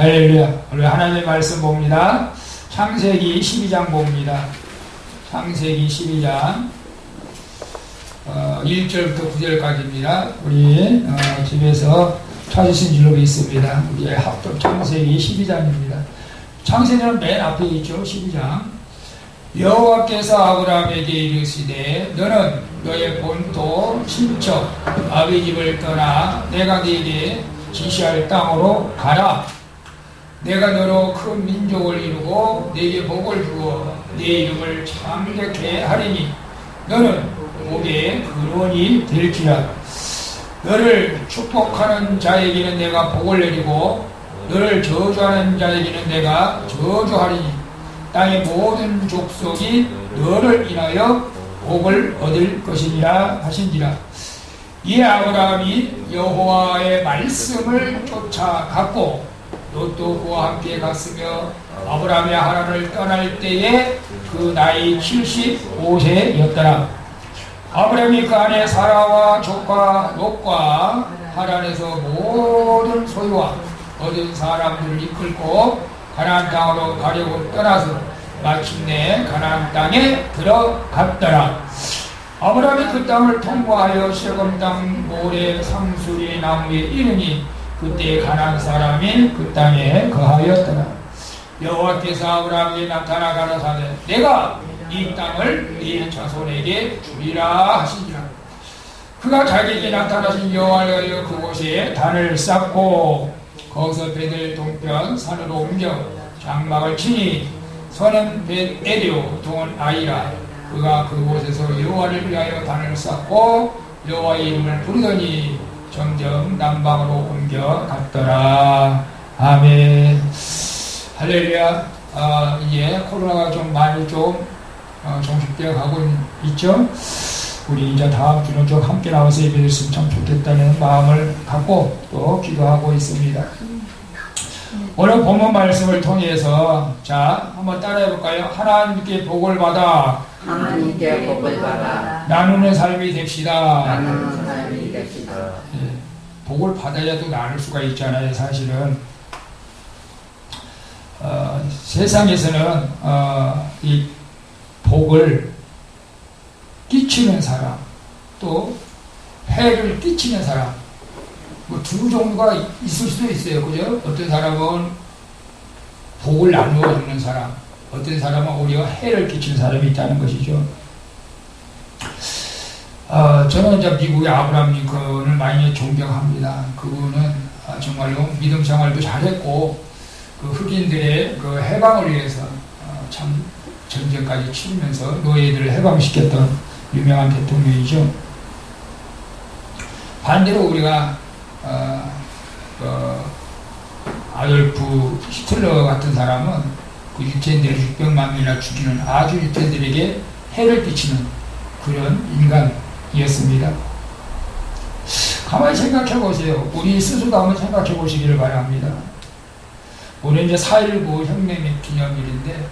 할렐루야. 오늘 하나님의 말씀 봅니다. 창세기 12장 봅니다. 창세기 12장 1절부터 9절까지입니다. 우리 집에서 찾으신 줄로 있습니다. 우리의 합독 창세기 12장입니다. 창세기는 맨 앞에 있죠. 12장. 여호와께서 아브라함에게 이르시되 너는 너의 본토 친척 아비 집을 떠나 내가 네게 지시할 땅으로 가라. 내가 너로 큰 민족을 이루고 네게 복을 주어 네 이름을 창대케 하리니 너는 복의 근원이 될지라. 너를 축복하는 자에게는 내가 복을 내리고 너를 저주하는 자에게는 내가 저주하리니 땅의 모든 족속이 너를 인하여 복을 얻을 것이니라 하신지라. 이에 아브라함이 여호와의 말씀을 쫓아갔고 롯도 그와 함께 갔으며 아브라함이 하란을 떠날 때에 그 나이 75세였더라. 아브라함이 그 안에 사라와 조카 롯과 하란에서 모든 소유와 얻은 사람들을 이끌고 가나안 땅으로 가려고 떠나서 마침내 가나안 땅에 들어갔더라. 아브라함이 그 땅을 통과하여 세겜 땅 모래 상수리 나무에 이르니 그때 가나안 사람이 그 땅에 거하였더라. 여호와께서 아브라함에게 나타나 가라사대 내가 이 땅을 네 자손에게 주리라 하시니라. 그가 자기에게 나타나신 여호와여 그곳에 단을 쌓고 거기서 베델 동편 산으로 옮겨 장막을 치니 서는 벳에디오 동은 아이라. 그가 그곳에서 여호와를 위하여 단을 쌓고 여호와의 이름을 부르더니 점점 남방으로 옮겨갔더라. 아멘. 할렐루야. 이제 코로나가 좀 많이 종식되어 가고 있죠. 우리 이제 다음 주는 좀 함께 나와서 예배드렸으면 참 좋겠다는 마음을 갖고 또 기도하고 있습니다. 오늘 본문 말씀을 통해서 자 한번 따라해 볼까요? 하나님께 복을 받아 하나님께 복을 받아 나누는 삶이 됩시다. 나누는 삶이 됩시다. 예, 복을 받아야도 나눌 수가 있잖아요. 사실은 세상에서는 이 복을 끼치는 사람 또 해를 끼치는 사람 뭐 두 종류가 있을 수도 있어요. 그죠? 어떤 사람은 복을 나누어 주는 사람, 어떤 사람은 오히려 해를 끼치는 사람이 있다는 것이죠. 저는 이제 미국의 아브라함 링컨을 많이 존경합니다. 그분은 정말로 믿음 생활도 잘했고, 그 흑인들의 그 해방을 위해서 참 전쟁까지 치르면서 노예들을 해방시켰던 유명한 대통령이죠. 반대로 우리가 아돌프 히틀러 같은 사람은 그 유태인들을 600만 명이나 죽이는 아주 유태인들에게 해를 끼치는 그런 인간이었습니다. 가만히 생각해 보세요. 우리 스스로도 한번 생각해 보시기를 바랍니다. 오늘 이제 4.19 혁명 기념일인데,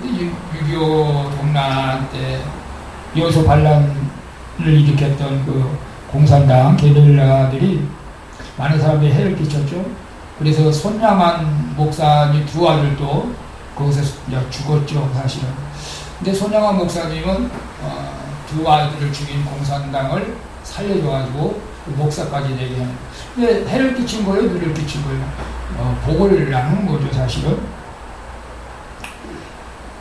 6.25 동란 때 요소 반란을 일으켰던 그 공산당 게릴라들이 많은 사람들이 해를 끼쳤죠. 그래서 손양한 목사님 두 아들도 거기서 죽었죠, 사실은. 근데 손양한 목사님은 두 아들을 죽인 공산당을 살려줘가지고 그 목사까지 되게 하는. 근데 해를 끼친 거예요, 누를 끼친 거예요? 복을 나누는 거죠, 사실은.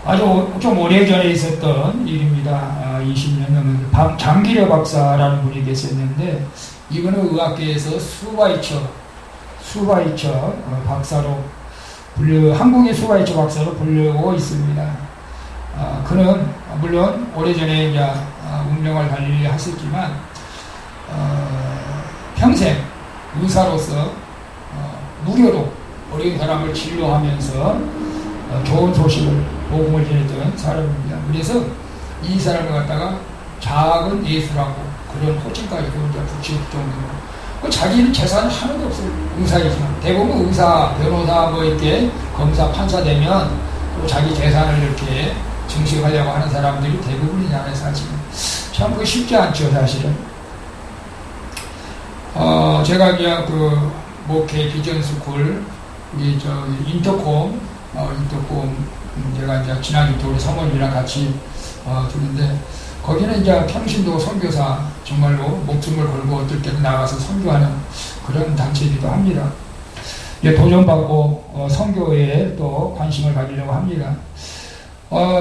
아주 좀 오래전에 있었던 일입니다. 20년 넘은 장기려 박사라는 분이 계셨는데, 이분은 의학계에서 수바이처 박사로 한국의 수바이처 박사로 불리고 있습니다. 그는 물론 오래전에 이제 운명을 달리하셨지만 평생 의사로서 무료로 어려운 사람을 진료하면서 좋은 소식을 복음을 전했던 사람입니다. 그래서 이 사람을 갖다가 작은 예수라고 그런 호칭까지 붙일 정도로. 자기는 재산이 하나도 없어요. 의사이지만. 대부분 의사, 변호사, 뭐 이렇게 검사, 판사 되면 또 자기 재산을 이렇게 증식하려고 하는 사람들이 대부분이잖아요, 사실은. 참 그게 쉽지 않죠, 사실은. 제가 그냥 목회 비전스쿨, 우리 인터콤, 제가 이제 지난주도 우리 사모님이랑 같이 듣는데, 거기는 이제 평신도 선교사 정말로 목숨을 걸고 어떨 때는 나가서 선교하는 그런 단체이기도 합니다. 도전받고 선교에 또 관심을 가지려고 합니다.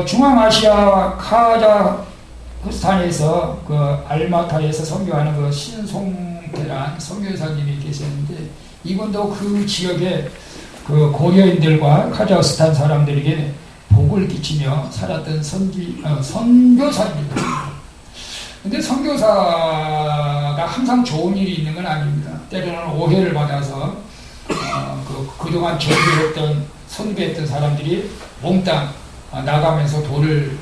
중앙아시아 카자흐스탄에서 그 알마타에서 선교하는 그 신송태란 선교사님이 계셨는데, 이분도 그 지역에 그 고려인들과 카자흐스탄 사람들에게 복을 끼치며 살았던 선교사입니다. 근데 선교사가 항상 좋은 일이 있는 건 아닙니다. 때로는 오해를 받아서 그동안 전도했던 선교했던 사람들이 몽땅 나가면서 돌을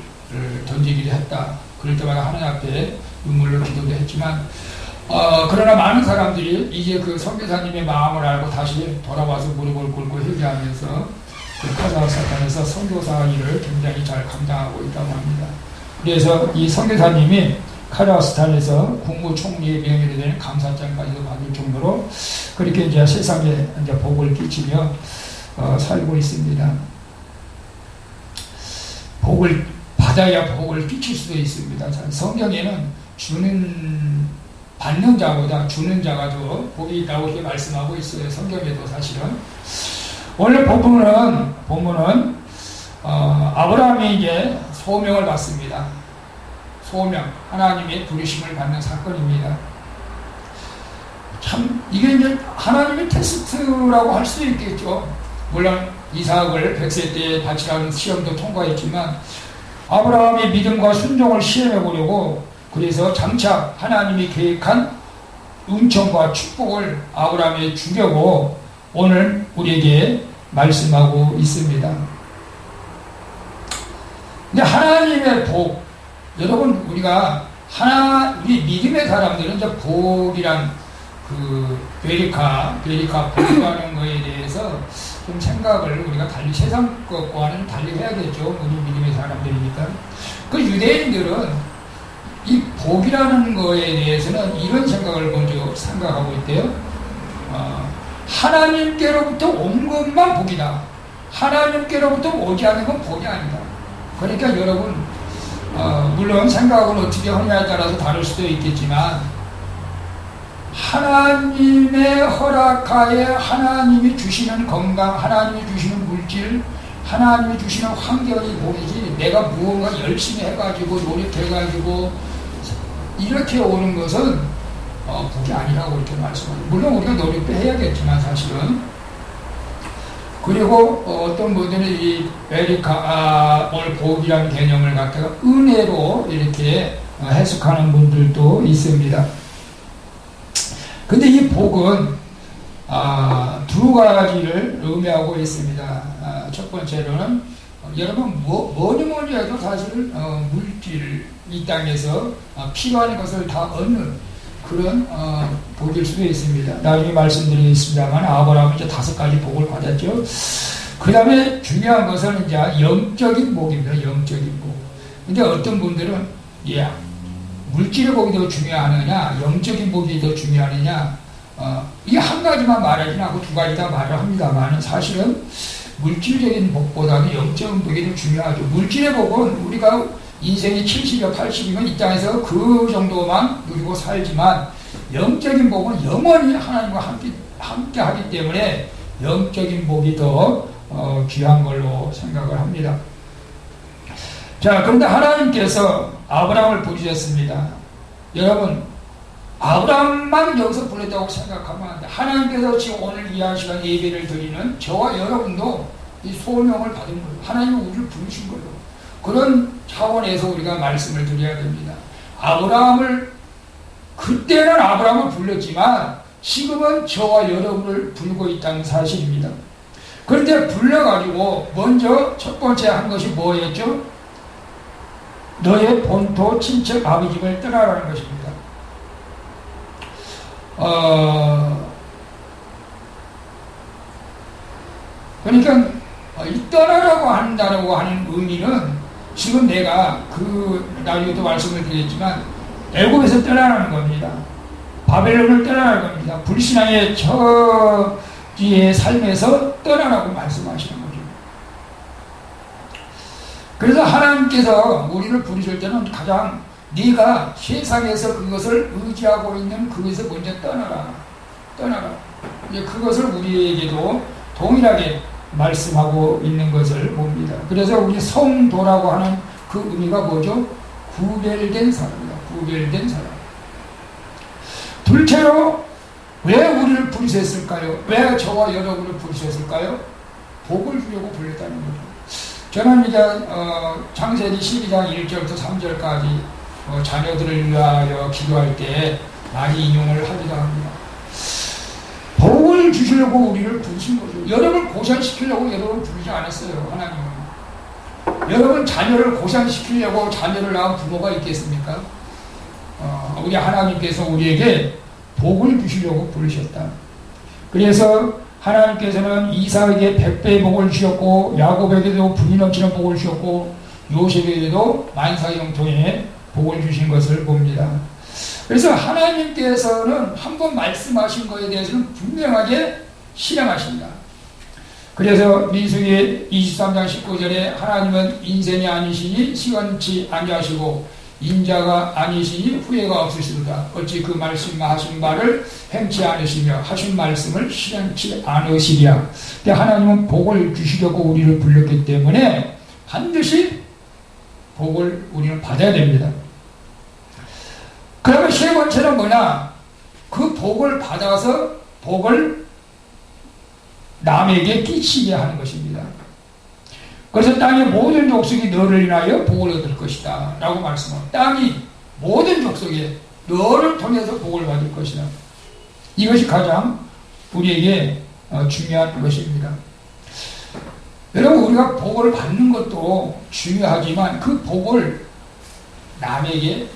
던지기도 했다. 그럴 때마다 하나님 앞에 눈물로 기도도 했지만, 그러나 많은 사람들이 이제 그 선교사님의 마음을 알고 다시 돌아와서 무릎을 꿇고 회개하면서 그 카자흐스탄에서 선교사 일을 굉장히 잘 감당하고 있다고 합니다. 그래서 이 선교사님이 카자흐스탄에서 국무총리의 명예를 되는 감사장까지도 받을 정도로 그렇게 이제 세상에 이제 복을 끼치며 살고 있습니다. 복을 받아야 복을 끼칠 수도 있습니다. 성경에는 받는 자보다 주는 자가 더 복이 있다고 이렇게 말씀하고 있어요. 성경에도 사실은. 오늘 본문은 아브라함이 이제 소명을 받습니다. 소명, 하나님의 부르심을 받는 사건입니다. 참 이게 이제 하나님의 테스트라고 할 수도 있겠죠. 물론 이삭을 100세 때 바치라는 시험도 통과했지만, 아브라함의 믿음과 순종을 시험해 보려고, 그래서 장차 하나님이 계획한 은총과 축복을 아브라함에 주려고 오늘 우리에게 말씀하고 있습니다. 근데 하나님의 복, 여러분, 우리 믿음의 사람들은 이제 복이란 그 베리카 복이라는 거에 대해서 좀 생각을 우리가 달리, 세상 것과는 달리 해야겠죠. 우리 믿음의 사람들이니까. 그 유대인들은 이 복이라는 거에 대해서는 이런 생각을 먼저 생각하고 있대요. 하나님께로부터 온 것만 복이다. 하나님께로부터 오지 않는 건 복이 아니다. 그러니까 여러분, 물론 생각은 어떻게 하냐에 따라서 다를 수도 있겠지만, 하나님의 허락하에 하나님이 주시는 건강, 하나님이 주시는 물질, 하나님이 주시는 환경이 복이지, 내가 무언가 열심히 해가지고 노력해가지고 이렇게 오는 것은 복이 아니라고 이렇게 말씀합니다. 물론 우리가 노력도 해야겠지만 사실은. 그리고 어떤 분들은 이 오늘 복이라는 개념을 갖다가 은혜로 이렇게 해석하는 분들도 있습니다. 근데 이 복은 두 가지를 의미하고 있습니다. 첫 번째로는 여러분 뭐니 해도 사실 물질, 이 땅에서 필요한 것을 다 얻는 그런 복일 수도 있습니다. 나중에 말씀드리겠습니다만, 아브라함은 이제 5가지 복을 받았죠. 그 다음에 중요한 것은 이제 영적인 복입니다. 영적인 복. 근데 어떤 분들은 물질의 복이 더 중요하느냐, 영적인 복이 더 중요하느냐, 이 한 가지만 말하지는 않고 두 가지 다 말을 합니다만, 사실은 물질적인 복보다는 영적인 복이 더 중요하죠. 물질의 복은 우리가 인생이 70여 80이면 이 땅에서 그 정도만 누리고 살지만, 영적인 복은 영원히 하나님과 함께 하기 때문에 영적인 복이 더 귀한 걸로 생각을 합니다. 자, 그런데 하나님께서 아브라함을 부르셨습니다. 여러분, 아브라함만 여기서 불렀다고 생각하면 안 돼. 하나님께서 지금 오늘 이 한 시간 예배를 드리는 저와 여러분도 이 소명을 받은 거예요. 하나님은 우리를 부르신 거예요. 그런 차원에서 우리가 말씀을 드려야 됩니다. 그때는 아브라함을 불렀지만 지금은 저와 여러분을 부르고 있다는 사실입니다. 그런데 불러가지고 먼저 첫 번째 한 것이 뭐였죠? 너의 본토 친척 아비 집을 떠나라는 것입니다. 그러니까 이 떠나라고 한다고 하는 의미는, 지금 내가 나중에도 말씀을 드렸지만 애굽에서 떠나라는 겁니다. 바벨론을 떠나라는 겁니다. 불신앙의 저지의 삶에서 떠나라고 말씀하시는 거죠. 그래서 하나님께서 우리를 부르실 때는 가장 네가 세상에서 그것을 의지하고 있는 그것에서 먼저 떠나라. 이제 그것을 우리에게도 동일하게 말씀하고 있는 것을 봅니다. 그래서 우리 성도라고 하는 그 의미가 뭐죠? 구별된 사람입니다. 구별된 사람. 둘째로 왜 우리를 부르셨을까요? 왜 저와 여러분을 부르셨을까요? 복을 주려고 불렀다는 거죠. 저는 이제 창세기 12장 1절부터 3절까지 자녀들을 위하여 기도할 때 많이 인용을 하기도 합니다. 복을 주시려고 우리를 부르신 거죠. 여러분을 고생시키려고 여러분을 부르지 않았어요. 하나님은. 여러분 자녀를 고생시키려고 자녀를 낳은 부모가 있겠습니까? 우리 하나님께서 우리에게 복을 주시려고 부르셨다. 그래서 하나님께서는 이삭에게 100배의 복을 주셨고, 야곱에게도 분이 넘치는 복을 주셨고, 요셉에게도 만사형통의 복을 주신 것을 봅니다. 그래서 하나님께서는 한번 말씀하신 것에 대해서는 분명하게 실행하십니다. 그래서 민수기 23장 19절에 하나님은 인생이 아니시니 시원치 아니하시고 인자가 아니시니 후회가 없으시도다. 어찌 그 말씀하신 바를 행치 않으시며 하신 말씀을 실행치 않으시랴. 하나님은 복을 주시려고 우리를 불렀기 때문에 반드시 복을 우리는 받아야 됩니다. 그러면 세 번째는 뭐냐? 그 복을 받아서 복을 남에게 끼치게 하는 것입니다. 그래서 땅의 모든 족속이 너를 인하여 복을 얻을 것이다 라고 말씀합니다. 땅이 모든 족속에 너를 통해서 복을 받을 것이다. 이것이 가장 우리에게 중요한 것입니다. 여러분, 우리가 복을 받는 것도 중요하지만 그 복을 남에게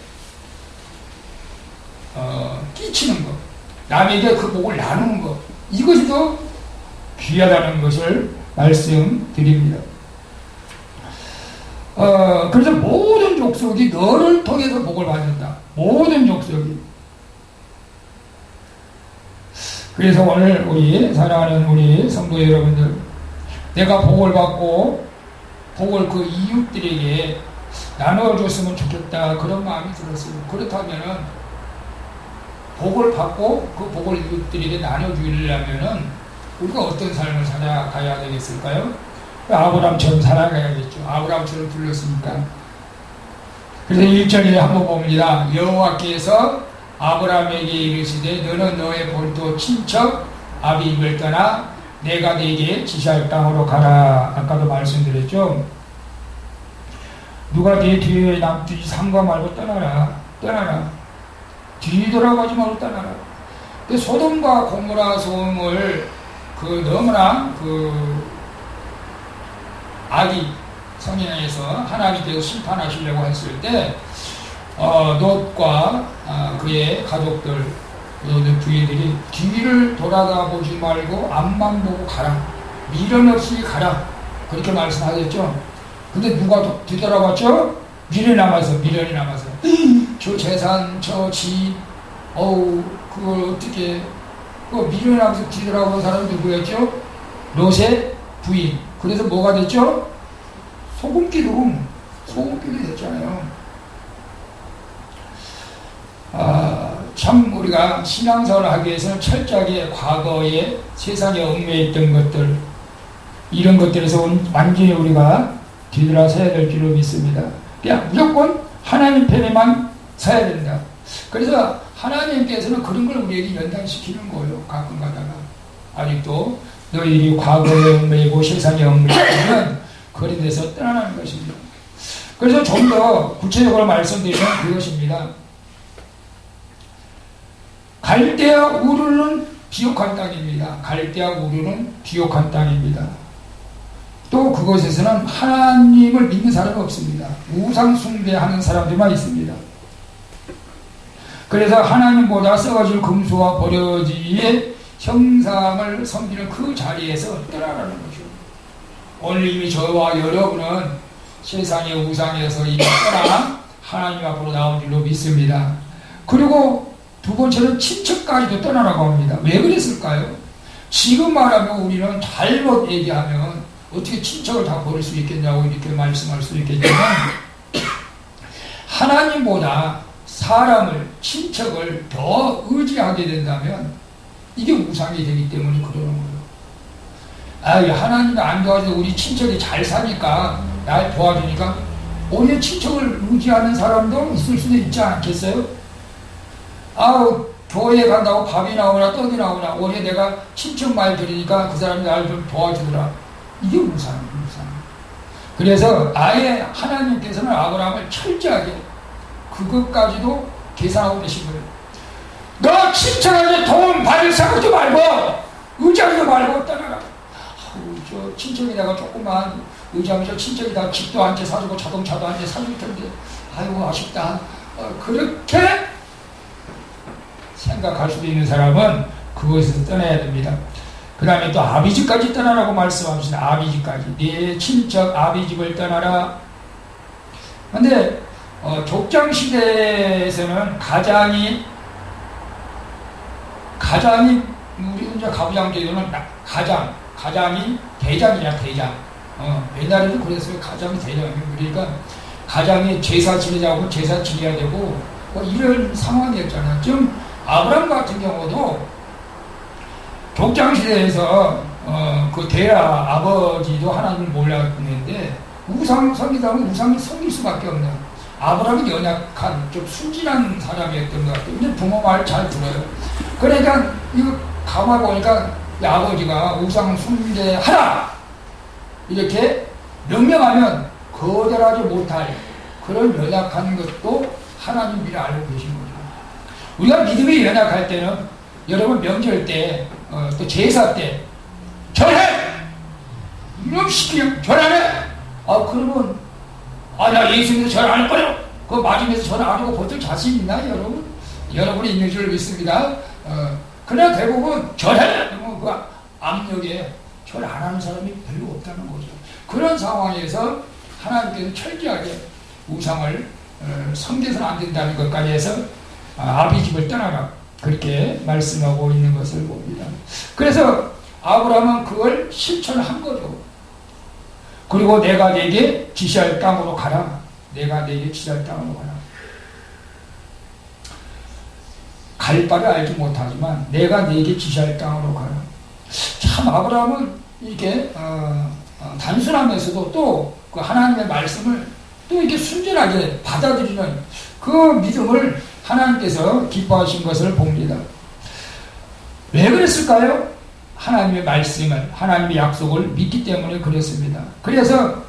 끼치는 것, 남에게 그 복을 나누는 것, 이것이 더 귀하다는 것을 말씀드립니다. 그래서 모든 족속이 너를 통해서 복을 받는다. 모든 족속이. 그래서 오늘 우리 사랑하는 우리 성도 여러분들, 내가 복을 받고 복을 그 이웃들에게 나눠줬으면 좋겠다, 그런 마음이 들었어요. 그렇다면은 복을 받고 그 복을 이웃들에게 나눠주려면은 우리가 어떤 삶을 살아가야 되겠을까요? 아브라함처럼 살아가야겠죠. 아브라함처럼 불렀으니까. 그래서 1절에 한번 봅니다. 여호와께서 아브라함에게 이르시되 너는 너의 본토 친척 아비집을 떠나 내가 네게 지시할 땅으로 가라. 아까도 말씀드렸죠. 누가 네 뒤에 남주지 삼가 말고 떠나라. 뒤돌아가지 말고 떠나라. 근데 소돔과 고모라 소음을 너무나 악이 성행해서 하나님께서 심판하시려고 했을 때 롯과 그의 가족들, 부인들이 뒤를 돌아다보지 말고 앞만 보고 가라, 미련 없이 가라, 그렇게 말씀하셨죠. 근데 누가 뒤돌아봤죠? 미련이 남아서 저 재산, 저 집, 그걸 어떻게, 미련이 남아서 뒤돌아본 사람이 누구였죠? 롯의 부인. 그래서 뭐가 됐죠? 소금기둥 됐잖아요. 참 우리가 신앙생활을 하기 위해서는 철저하게 과거에 세상에 얽매였던 것들, 이런 것들에서 완전히 우리가 뒤돌아서야 될 줄로 믿습니다. 그냥 무조건 하나님 편에만 서야 된다. 그래서 하나님께서는 그런 걸 우리에게 연단시키는 거예요. 가끔 가다가. 아직도 너희들이 과거에 얽매이고 세상에 얽매이면 그런 데서 떠나는 것입니다. 그래서 좀 더 구체적으로 말씀드리면 그것입니다. 갈대아 우르는 비옥한 땅입니다. 갈대아 우르는 비옥한 땅입니다. 또 그곳에서는 하나님을 믿는 사람은 없습니다. 우상 숭배하는 사람들만 있습니다. 그래서 하나님보다 썩어질 금수와 버려지의 형상을 섬기는 그 자리에서 떠나라는 거죠. 오늘 이미 저와 여러분은 세상의 우상에서 이미 떠나 하나님 앞으로 나온 줄로 믿습니다. 그리고 두 번째는 친척까지도 떠나라고 합니다. 왜 그랬을까요? 지금 말하면 우리는 잘못 얘기하면 어떻게 친척을 다 버릴 수 있겠냐고 이렇게 말씀할 수 있겠지만 하나님보다 사람을, 친척을 더 의지하게 된다면 이게 우상이 되기 때문에 그러는 거예요. 하나님이 안 도와줘도 우리 친척이 잘 사니까, 날 도와주니까 오히려 친척을 의지하는 사람도 있을 수도 있지 않겠어요? 교회에 간다고 밥이 나오나 떡이 나오나 오히려 내가 친척 말 들으니까 그 사람이 나를 좀 도와주더라. 이게 우상이에요. 우상. 그래서 아예 하나님께서는 아브라함을 철저하게 그것까지도 계산하고 계신 거예요. 너 친척한테 돈 받을 생각도 말고 의지하지도 말고 떠나라. 저 친척이 내가 조금만 의지하면 저 친척이 다 집도 한 채 사주고 자동차도 한 채 사줄 텐데 아이고 아쉽다. 그렇게 생각할 수도 있는 사람은 그것에서 떠나야 됩니다. 그 다음에 또 아비집까지 떠나라고 말씀하십니다. 아비집까지. 네 친척 아비집을 떠나라. 근데 족장시대에서는 가장이 우리 이제 가부장제도는 가장이 대장이야. 대장. 옛날에는 그랬어요. 가장이 대장이에요. 그러니까 가장이 제사 지내자고 제사 지내야 되고 이런 상황이었잖아요. 지금 아브라함 같은 경우도 족장시대에서 그 데라 아버지도 하나님을 몰랐는데 우상 섬기다면 우상을 섬길 수밖에 없는, 아브라함이 연약한 좀 순진한 사람이었던 것 같아요. 근데 부모 말 잘 들어요. 그러니까 이거 가만 보니까 이 아버지가 우상 숭배하라 이렇게 명령하면 거절하지 못할 그런 연약한 것도 하나님이 알고 계신 거죠. 우리가 믿음이 연약할 때는 여러분 명절 때 또 제사 때 절해! 이놈 시키면 절 안 해! 그러면 나 예수님도 절 안 할 거예요! 그거 맞으면서 절 안 하고 보통 자신 있나요, 여러분? 여러분이 있는 줄 믿습니다. 그냥 대부분 절해! 그러면 그 압력에 절 안 하는 사람이 별로 없다는 거죠. 그런 상황에서 하나님께서 철저하게 우상을 섬겨서는 안 된다는 것까지 해서 아비집을 떠나라 그렇게 말씀하고 있는 것을 봅니다. 그래서 아브라함은 그걸 실천한 거죠. 그리고 내가 네게 지시할 땅으로 가라. 내가 네게 지시할 땅으로 가라. 갈 바를 알지 못하지만 내가 네게 지시할 땅으로 가라. 참 아브라함은 이렇게 단순하면서도 또 그 하나님의 말씀을 또 이렇게 순전하게 받아들이는 그 믿음을 하나님께서 기뻐하신 것을 봅니다. 왜 그랬을까요? 하나님의 말씀을, 하나님의 약속을 믿기 때문에 그랬습니다. 그래서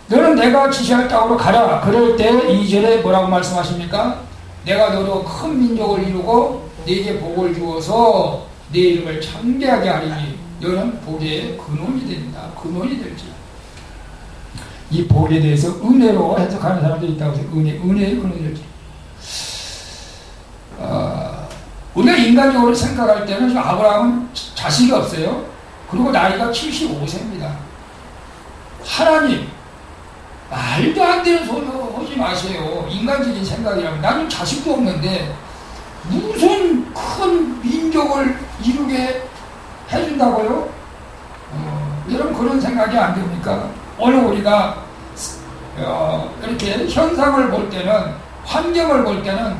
너는 내가 지시할 땅으로 가라. 그럴 때 2절에 뭐라고 말씀하십니까? 내가 너로 큰 민족을 이루고 네게 복을 주어서 네 이름을 창대하게 하리니 너는 복의 근원이 된다. 근원이 될지. 이 복에 대해서 은혜로 해석하는 사람들이 있다고 해서 은혜의 근원이 될지. 우리가 인간적으로 생각할 때는 아브라함은 자식이 없어요. 그리고 나이가 75세입니다. 하나님, 말도 안 되는 소리 하지 마세요. 인간적인 생각이라면 나는 자식도 없는데 무슨 큰 민족을 이루게 해준다고요? 여러분 그런 생각이 안 됩니까? 오늘 우리가 이렇게 현상을 볼 때는, 환경을 볼 때는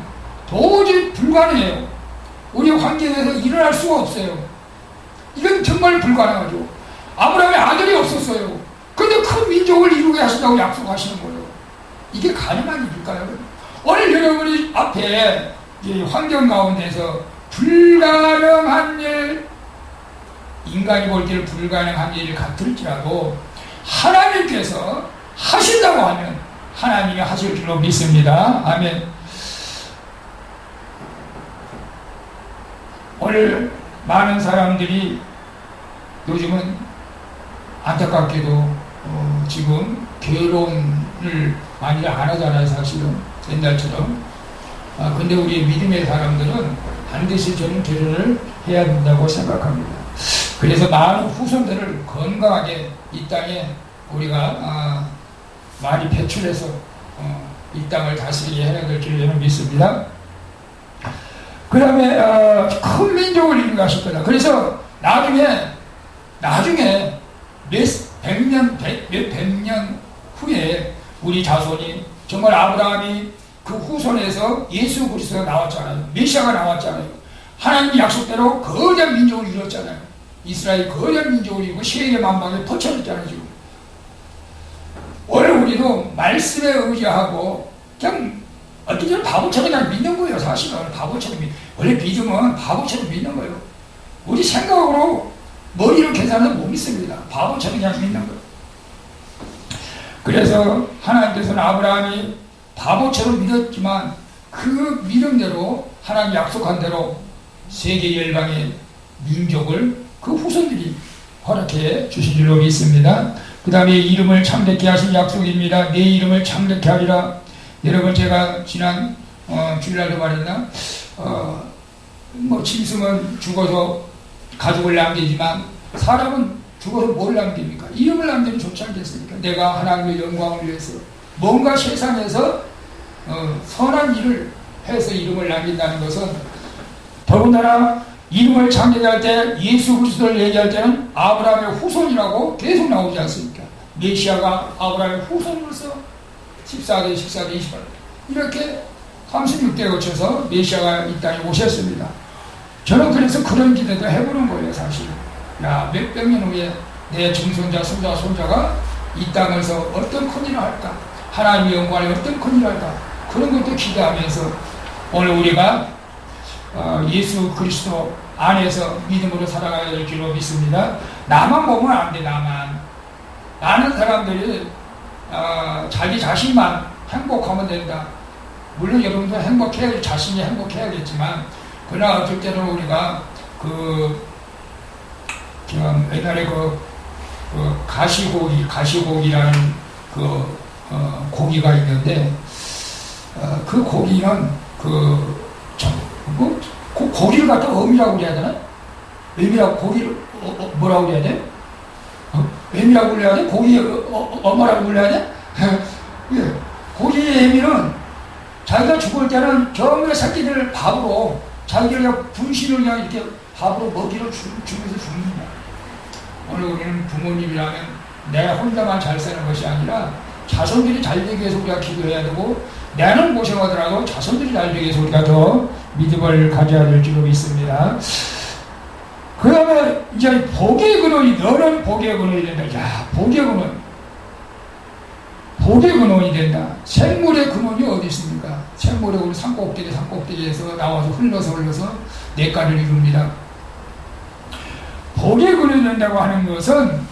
도저히 불가능해요. 우리 환경에서 일어날 수가 없어요. 이건 정말 불가능하죠. 아브라함의 아들이 없었어요. 근데 큰 민족을 이루게 하신다고 약속하시는 거예요. 이게 가능한 일일까요? 오늘 여러분이 앞에 이 환경 가운데서 불가능한 일, 인간이 볼 때는 불가능한 일 같을지라도 하나님께서 하신다고 하면 하나님이 하실 줄로 믿습니다. 아멘. 오늘 많은 사람들이 요즘은 안타깝게도 지금 결혼을 많이 안 하잖아요. 사실은 옛날처럼. 근데 우리 믿음의 사람들은 반드시 저는 결혼을 해야 된다고 생각합니다. 그래서 많은 후손들을 건강하게 이 땅에 우리가 많이 배출해서 이 땅을 다스리게 해야 될 줄 저는 믿습니다. 그 다음에 큰 민족을 이루게 하실 거다. 그래서 나중에 몇 백년 후에 우리 자손이 정말 아브라함이 그 후손에서 예수 그리스도가 나왔잖아요. 메시아가 나왔잖아요. 하나님 약속대로 거대한 민족을 이뤘잖아요. 이스라엘 거대한 민족을 이루고 세계 만방에 퍼쳐졌잖아요. 지금 오늘 우리도 말씀에 의지하고 그냥 어떤 때는 바보처럼 그냥 믿는 거예요. 사실은 바보처럼 원래 믿음은 바보처럼 믿는 거예요. 우리 생각으로 머리로 계산해서 못 믿습니다. 바보처럼 그냥 믿는 거예요. 그래서 하나님께서는 아브라함이 바보처럼 믿었지만 그 믿음대로 하나님 약속한 대로 세계 열방의 민족을 그 후손들이 허락해 주신 줄로 믿습니다. 그 다음에 이름을 창대케 하신 약속입니다. 내 이름을 창대케 하리라. 여러분 제가 지난 주일날도 말했나 짐승은 죽어서 가족을 남기지만 사람은 죽어서 뭘 남깁니까? 이름을 남기면 좋지 않겠습니까? 내가 하나님의 영광을 위해서 뭔가 세상에서 선한 일을 해서 이름을 남긴다는 것은 더군다나 이름을 창대할 때 예수 그리스도를 얘기할 때는 아브라함의 후손이라고 계속 나오지 않습니까? 메시아가 아브라함의 후손으로서 14대, 28 이렇게 36대에 거쳐서 메시아가 이 땅에 오셨습니다. 저는 그래서 그런 기대도 해보는 거예요. 사실 야, 몇백 년 후에 내 증손자, 손자가 이 땅에서 어떤 큰일을 할까? 하나님의 영광에 어떤 큰일을 할까? 그런 것도 기대하면서 오늘 우리가 예수 그리스도 안에서 믿음으로 살아가야 될 줄로 믿습니다. 나만 보면 안 돼. 많은 사람들이 자기 자신만 행복하면 된다. 물론 여러분도 자신이 행복해야겠지만 그러나 어쩔 때는 우리가 옛날에 가시고기라는 고기가 있는데 그 고기는 고기를 갖다 어미라고 그래야 되나? 어미라고 고기를 뭐라고 그래야 돼? 어미라고 불러야 돼? 고기 엄마라고 불러야 돼? 예. 고기의 어미는 자기가 죽을 때는 전부 새끼들 밥으로 자기가 그냥 분신을 그냥 이렇게 밥으로 먹이를 주면서 죽는다. 오늘 우리는 부모님이라면 내 혼자만 잘 사는 것이 아니라 자손들이 잘 되기 위해서 우리가 기도해야 되고 나는 고생하더라도 자손들이 잘 되기 위해서 우리가 더 믿음을 가져야 될 줄로 믿습니다. 그 다음에 이제 복의 근원이 너는 복의 근원이 된다. 야, 복의 근원이 된다. 생물의 근원이 어디 있습니까? 생물의 우리 산꼭대기에서 나와서 흘러서 내과를 이룹니다. 복의 근원이 된다고 하는 것은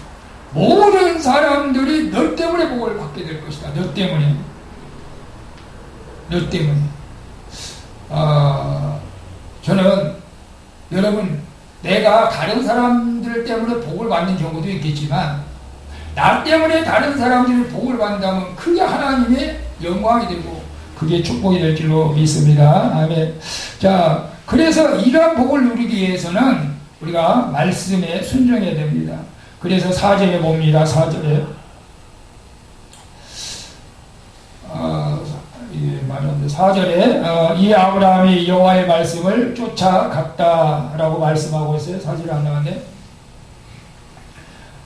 모든 사람들이 너 때문에 복을 받게 될 것이다. 너 때문에. 저는 여러분 내가 다른 사람들 때문에 복을 받는 경우도 있겠지만 나 때문에 다른 사람들이 복을 받는다면 그게 하나님의 영광이 되고 그게 축복이 될 줄로 믿습니다. 아멘. 자, 그래서 이러한 복을 누리기 위해서는 우리가 말씀에 순종해야 됩니다. 그래서 4절에 봅니다. 4절에 이 아브라함이 여호와의 말씀을 쫓아갔다라고 말씀하고 있어요. 4절에 안 나왔네.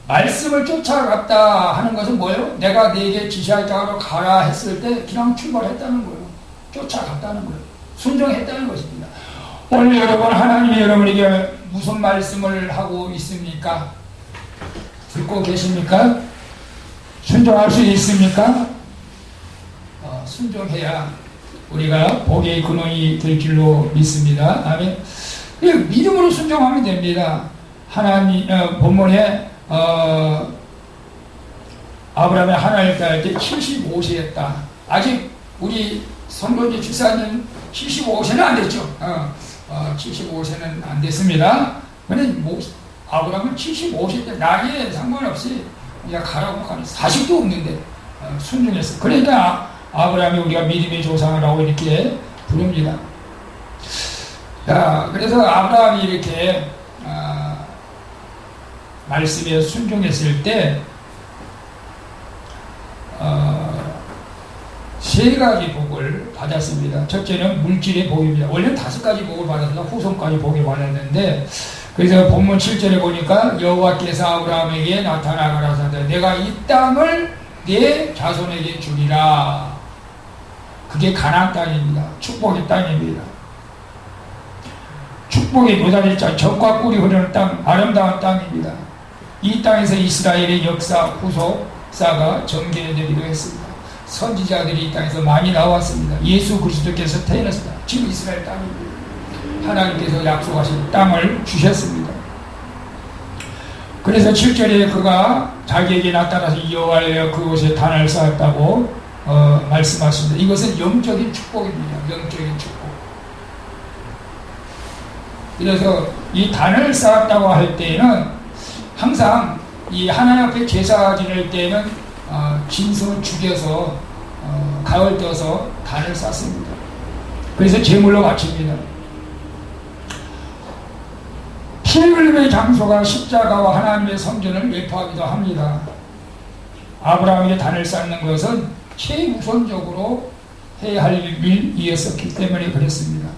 말씀을 쫓아갔다 하는 것은 뭐예요? 내가 네게 지시할 자로 가라 했을 때 그냥 출발했다는 거예요. 쫓아갔다는 거예요. 순종했다는 것입니다. 오늘 여러분 하나님이 여러분에게 무슨 말씀을 하고 있습니까? 듣고 계십니까? 순종할 수 있습니까? 순종해야 우리가 복의 근원이 될 줄로 믿습니다. 아멘. 믿음으로 순종하면 됩니다. 하나님 본문에 아브라함이 하나님을 따를 때 75세였다. 아직 우리 선거지 집사님 75세는 안 됐죠. 75세는 안 됐습니다. 그런데 아브라함은 75세 때 나이에 상관없이 그냥 가라고 하는 사식도 없는데 순종했어. 그러니까 아브라함이 우리가 믿음의 조상이라고 이렇게 부릅니다. 자, 그래서 아브라함이 이렇게 말씀에 순종했을 때 세 가지 복을 받았습니다. 첫째는 물질의 복입니다. 원래는 5가지 복을 받았다. 후손까지 복을 받았는데, 그래서 본문 7절에 보니까 여호와께서 아브라함에게 나타나 가라사대 내가 이 땅을 내 자손에게 주리라. 그게 가나안 땅입니다. 축복의 땅입니다. 축복의 노다지 땅, 젖과 꿀이 흐르는 땅, 아름다운 땅입니다. 이 땅에서 이스라엘의 역사 후속사가 전개되기도 했습니다. 선지자들이 이 땅에서 많이 나왔습니다. 예수 그리스도께서 태어났습니다. 지금 이스라엘 땅입니다. 하나님께서 약속하신 땅을 주셨습니다. 그래서 7절에 그가 자기에게 나타나서 여호와여 그곳에 단을 쌓았다고 말씀하십니다. 이것은 영적인 축복입니다. 영적인 축복. 그래서 이 단을 쌓았다고 할 때에는 항상 이 하나님 앞에 제사 지낼 때에는 짐승을 죽여서 가을 떠서 단을 쌓습니다. 그래서 제물로 바칩니다. 피 흘림의 장소가 십자가와 하나님의 성전을 예표하기도 합니다. 아브라함에게 단을 쌓는 것은 최우선적으로 해야 할 일이었었기 때문에 그랬습니다.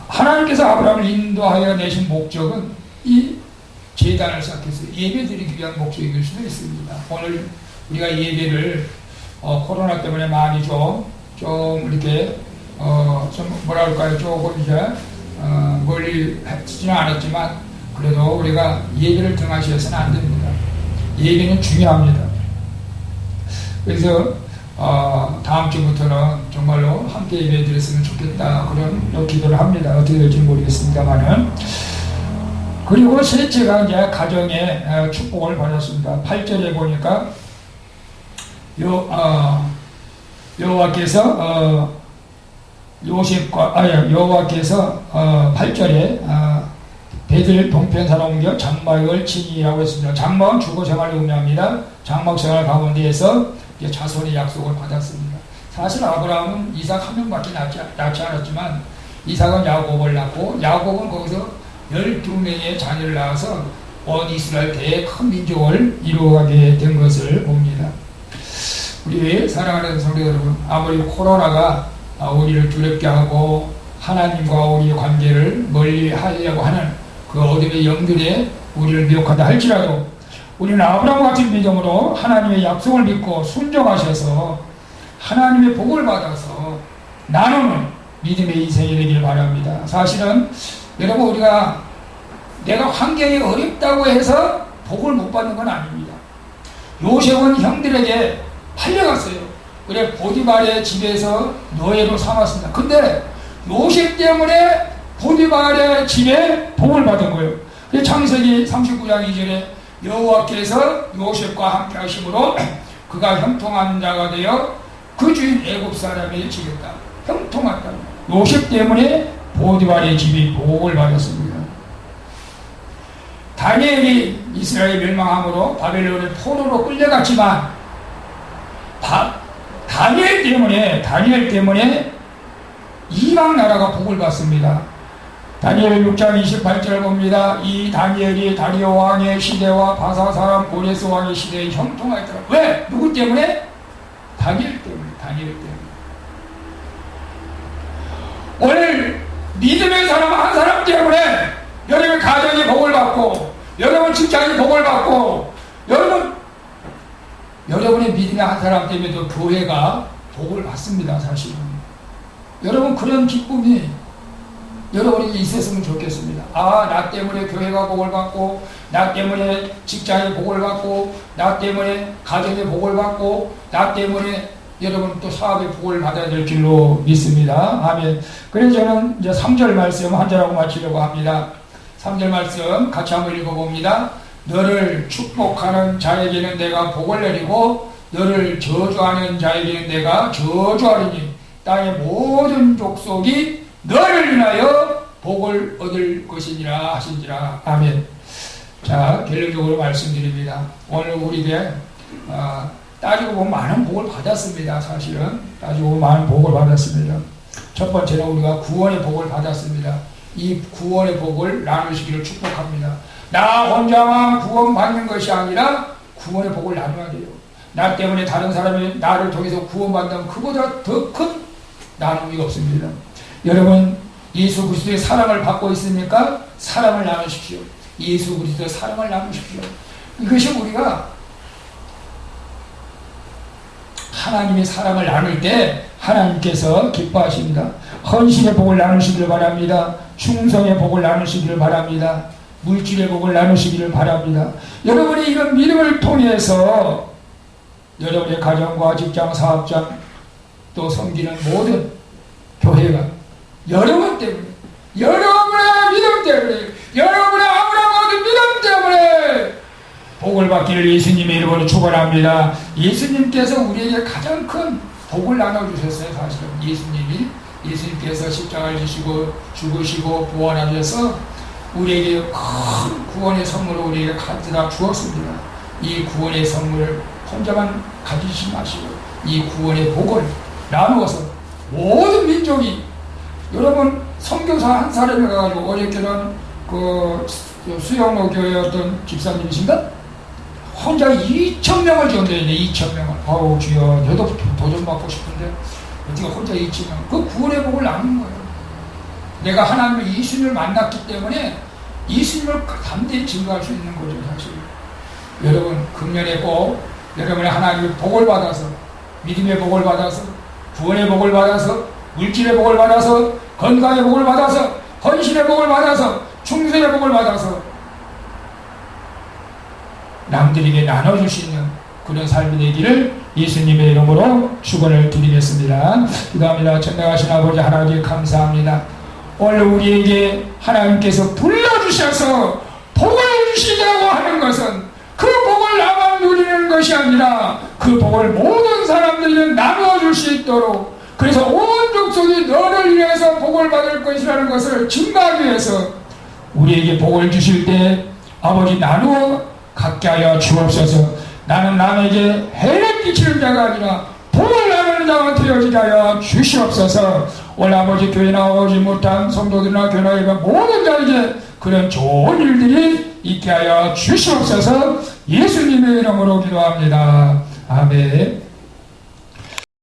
하나님께서 아브라함을 인도하여 내신 목적은 이 제단을 쌓기 위해서 예배드리기 위한 목적일 수도 있습니다. 오늘 우리가 예배를 코로나 때문에 많이 좀 이렇게 좀 뭐라 할까요? 조금 이제 멀리 하지는 않았지만 그래도 우리가 예배를 등하시해서는 안 됩니다. 예배는 중요합니다. 그래서 다음 주부터는 정말로 함께 예배 드렸으면 좋겠다 그런 기도를 합니다. 어떻게 될지 모르겠습니다만은. 그리고 셋째가 이제 가정의 축복을 받았습니다. 8절에 보니까 여호와께서 여호와께서 8절에 베들 동편사로 옮겨 장막을 치니라고 했습니다. 장막은 주거 생활을 의미합니다. 장막 생활 가운데에서 이제 자손의 약속을 받았습니다. 사실 아브라함은 이삭 한 명밖에 낳지 않았지만 이삭은 야곱을 낳고 야곱은 거기서 12명의 자녀를 낳아서 온 이스라엘 대의 큰 민족을 이루어가게 된 것을 봅니다. 우리 사랑하는 성도 여러분, 아무리 코로나가 우리를 두렵게 하고 하나님과 우리의 관계를 멀리 하려고 하는 그 어둠의 영들에 우리를 미혹하다 할지라도 우리는 아브라함 같은 믿음으로 하나님의 약속을 믿고 순종하셔서 하나님의 복을 받아서 나누는 믿음의 인생이 되길 바랍니다. 사실은 여러분 우리가 내가 환경이 어렵다고 해서 복을 못 받는 건 아닙니다. 요셉은 형들에게 팔려갔어요. 그래 보디발의 집에서 노예로 삼았습니다. 근데 요셉 때문에 보디발의 집에 복을 받은 거예요. 창세기 39장 2절에 여호와께서 요셉과 함께 하심으로 그가 형통한 자가 되어 그 주인 애굽 사람에게 지겠다. 형통했다. 요셉 때문에 보디발의 집이 복을 받았습니다. 다니엘이 이스라엘 멸망함으로 바벨론의 포로로 끌려갔지만 다니엘 때문에 이방 나라가 복을 받습니다. 다니엘 6장 28절을 봅니다. 이 다니엘이 다리오 왕의 시대와 바사 사람 고레스 왕의 시대에 형통하였더라. 왜? 누구 때문에? 다니엘 때문에. 오늘 믿음의 사람 한 사람 때문에 여러분 가정이 복을 받고 여러분 직장이 복을 받고 여러분의 믿음의 한 사람 때문에도 교회가 복을 받습니다. 사실은 여러분 그런 기쁨이 여러분이 있었으면 좋겠습니다. 나 때문에 교회가 복을 받고 나 때문에 직장이 복을 받고 나 때문에 가정이 복을 받고 나 때문에 여러분 또 사업의 복을 받아야 될 줄로 믿습니다. 아멘. 그래서 저는 이제 3절 말씀 한 절하고 마치려고 합니다. 3절 말씀 같이 한번 읽어봅니다. 너를 축복하는 자에게는 내가 복을 내리고 너를 저주하는 자에게는 내가 저주하리니 땅의 모든 족속이 너를 인하여 복을 얻을 것이니라 하신지라. 아멘. 자, 결론적으로 말씀드립니다. 오늘 우리에게 따지고 보면 많은 복을 받았습니다. 사실은 따지고 보면 많은 복을 받았습니다. 첫 번째는 우리가 구원의 복을 받았습니다. 이 구원의 복을 나누시기를 축복합니다. 나 혼자만 구원받는 것이 아니라 구원의 복을 나눠야 돼요. 나 때문에 다른 사람이 나를 통해서 구원받는다면 그보다 더 큰 나눔이 없습니다. 여러분, 예수 그리스도의 사랑을 받고 있습니까? 사랑을 나누십시오. 예수 그리스도의 사랑을 나누십시오. 이것이 우리가 하나님의 사랑을 나눌 때 하나님께서 기뻐하십니다. 헌신의 복을 나누시기를 바랍니다. 충성의 복을 나누시기를 바랍니다. 물질의 복을 나누시기를 바랍니다. 여러분이 이런 믿음을 통해서 여러분의 가정과 직장, 사업장 또 섬기는 모든 교회가 여러분 때문에, 여러분의 믿음 때문에, 여러분의 아무나 모든 믿음 때문에 복을 받기를 예수님의 이름으로 축원합니다. 예수님께서 우리에게 가장 큰 복을 나눠주셨어요. 사실은 예수님께서 십자가를 지시고 죽으시고 부활하셔서 우리에게 큰 구원의 선물을 우리에게 가져다 주었습니다. 이 구원의 선물을 혼자만 가지지 마시고 이 구원의 복을 나누어서 모든 민족이, 여러분 선교사 한 사람이 가가지고 어저께는 그 수영로 교회 어떤 집사님이신가? 혼자 2,000명을 지원되는데 2,000명을. 아우 주여, 저도 도전 받고 싶은데 어떻게 혼자 2,000명. 그 구원의 복을 나누는 거예요. 내가 하나님을 예수님을 만났기 때문에 예수님을 담대히 증거할 수 있는 거죠. 사실 여러분 금년에 꼭 여러분의 하나님의 복을 받아서, 믿음의 복을 받아서, 구원의 복을 받아서, 물질의 복을 받아서, 건강의 복을 받아서, 헌신의 복을 받아서, 충성의 복을 받아서 남들에게 나눠줄 수 있는 그런 삶이 되기를 예수님의 이름으로 축원을 드리겠습니다. 기도합니다. 전능하신 아버지 하나님 감사합니다. 오늘 우리에게 하나님께서 불러주셔서 복을 주시자고 하는 것은 그 복을 나만 누리는 것이 아니라 그 복을 모든 사람들에게 나눠줄 수 있도록, 그래서 온 족속이 너를 위해서 복을 받을 것이라는 것을 증거하기 위해서 우리에게 복을 주실 때 아버지 나누어 갖게 하여 주옵소서. 나는 남에게 해를 끼치는 자가 아니라 복을 나누는 자가 되어지게 하여 주시옵소서. 오늘 아버지 교회 나오지 못한 성도들이나 교회나 모든 자에게 그런 좋은 일들이 있게 하여 주시옵소서. 예수님의 이름으로 기도합니다. 아멘.